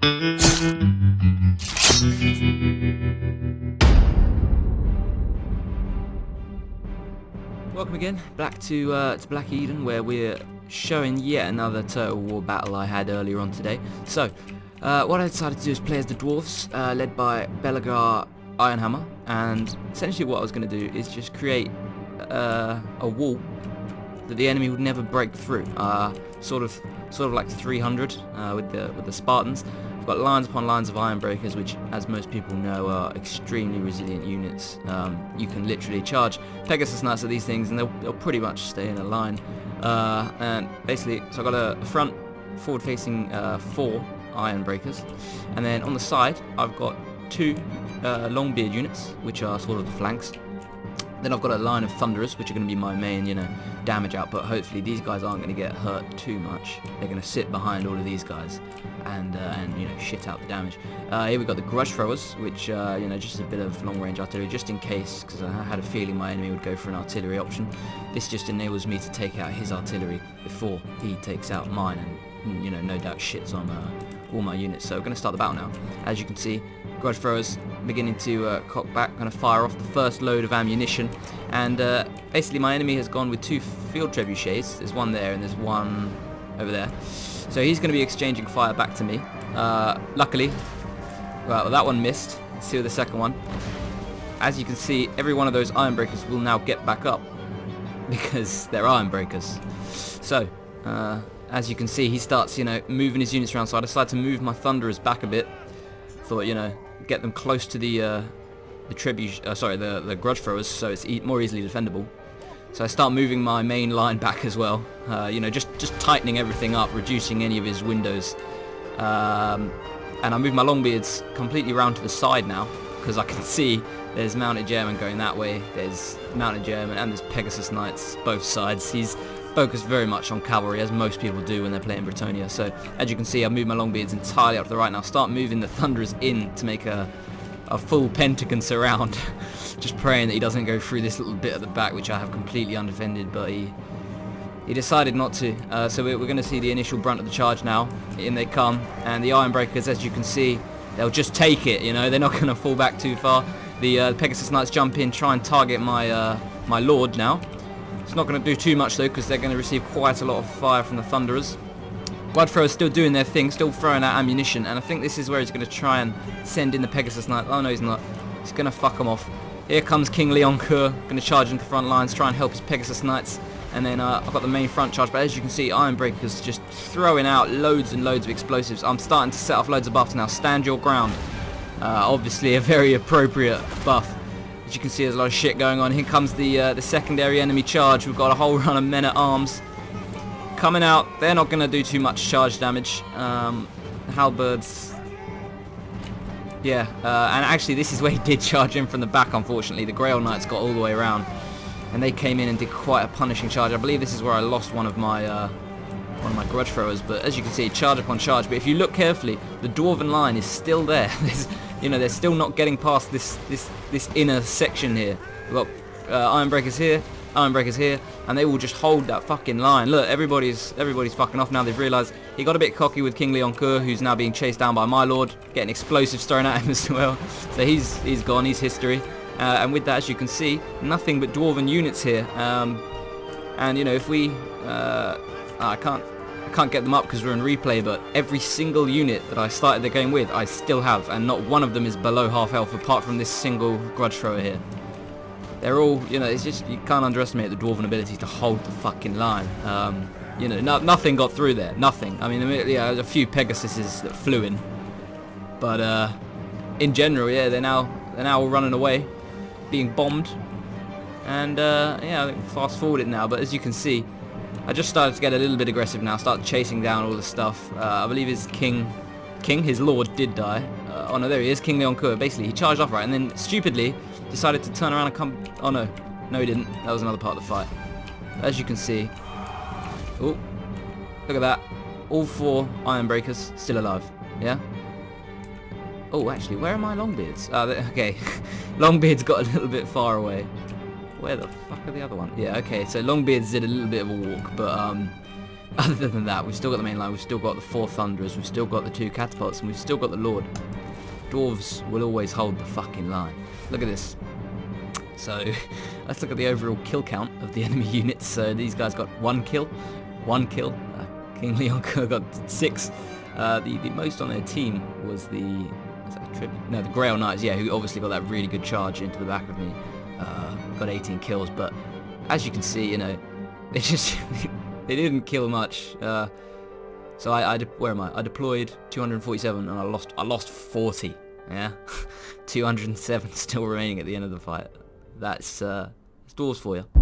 Welcome again, back to Black Eden, where we're showing yet another Total War battle I had earlier on today. So, what I decided to do is play as the Dwarfs, led by Belagar Ironhammer, and essentially what I was going to do is just create a wall that the enemy would never break through, sort of like 300 with the Spartans. I've got lines upon lines of iron breakers, which, as most people know, are extremely resilient units. You can literally charge Pegasus Knights at these things and they'll pretty much stay in a line. And basically, so I've got a front forward-facing 4 iron breakers, and then on the side I've got 2 Longbeard units, which are sort of the flanks. Then I've got a line of Thunderers, which are going to be my main, damage output. Hopefully these guys aren't going to get hurt too much. They're going to sit behind all of these guys and shit out the damage. Here we've got the Grudge Throwers, which, just a bit of long-range artillery, just in case, because I had a feeling my enemy would go for an artillery option. This just enables me to take out his artillery before he takes out mine, and, no doubt shits on all my units. So we're going to start the battle now. As you can see, Grudge Throwers beginning to cock back, going to fire off the first load of ammunition, and basically my enemy has gone with 2 field trebuchets. There's one there and there's one over there, so he's going to be exchanging fire back to me. Luckily, well, that one missed. Let's see with the second one. As you can see, every one of those iron breakers will now get back up because they're iron breakers. So as you can see, he starts moving his units around, so I decided to move my Thunderers back a bit. Thought, get them close to the Grudge Throwers, so it's more easily defendable. So I start moving my main line back as well, just tightening everything up, reducing any of his windows. And I move my Longbeards completely round to the side now, because I can see there's Mounted German going that way, there's Mounted German, and there's Pegasus Knights both sides. He's focused very much on cavalry, as most people do when they're playing Britannia. So as you can see, I've moved my Longbeards entirely up to the right now. Start moving the Thunderers in to make a full pentagon surround. Just praying that he doesn't go through this little bit at the back, which I have completely undefended, but he decided not to. So we're going to see the initial brunt of the charge now. In they come, and the iron breakers, as you can see, they'll just take it. They're not going to fall back too far. The Pegasus Knights jump in, try and target my my Lord now. It's not going to do too much though, because they're going to receive quite a lot of fire from the Thunderers. Grudge Throwers still doing their thing, still throwing out ammunition, and I think this is where he's going to try and send in the Pegasus Knight. Oh no, he's not. He's going to fuck them off. Here comes King Leoncoeur, going to charge into the front lines, try and help his Pegasus Knights. And then I've got the main front charge, but as you can see, Iron Breakers just throwing out loads and loads of explosives. I'm starting to set off loads of buffs now. Stand your ground. Obviously a very appropriate buff. As you can see, there's a lot of shit going on. Here comes the secondary enemy charge. We've got a whole run of men-at-arms coming out. They're not going to do too much charge damage. Halberds, yeah. And actually, this is where he did charge in from the back, unfortunately. The Grail Knights got all the way around, and they came in and did quite a punishing charge. I believe this is where I lost one of my Grudge Throwers, but as you can see, charge upon charge. But if you look carefully, the Dwarven line is still there. They're still not getting past this inner section here. We've got iron breakers here, and they will just hold that fucking line. Look, everybody's fucking off now. They've realised he got a bit cocky with King Leoncoeur, who's now being chased down by my lord, getting explosives thrown at him as well. So he's gone, he's history. And with that, as you can see, nothing but Dwarven units here. And if we, I can't get them up because we're in replay, but every single unit that I started the game with, I still have, and not one of them is below half health, apart from this single Grudge Thrower here. They're all, it's just, you can't underestimate the Dwarven ability to hold the fucking line. Nothing got through there, nothing. I mean, there's a few Pegasuses that flew in, but in general, yeah, they're now all running away, being bombed, and I think fast forward it now. But as you can see, I just started to get a little bit aggressive now, started chasing down all the stuff. I believe his his lord did die. Oh no, there he is, King Leoncoeur. Basically, he charged off right, and then stupidly decided to turn around and come. Oh no, he didn't. That was another part of the fight. As you can see, oh, look at that. All 4 iron breakers still alive. Yeah. Oh, actually, where are my Longbeards? Okay, Longbeards got a little bit far away. Where the fuck are the other one? Yeah, okay, so Longbeards did a little bit of a walk, but other than that, we've still got the main line, we've still got the 4 Thunderers, we've still got the 2 Catapults, and we've still got the Lord. Dwarves will always hold the fucking line. Look at this. So, let's look at the overall kill count of the enemy units. So these guys got 1 kill. King Leonka got 6. The most on their team was the Grail Knights, yeah, who obviously got that really good charge into the back of me. Got 18 kills, but as you can see, you know, they just they didn't kill much. So where am I? I deployed 247 and I lost 40. Yeah, 207 still remaining at the end of the fight. That's Dwarves for you.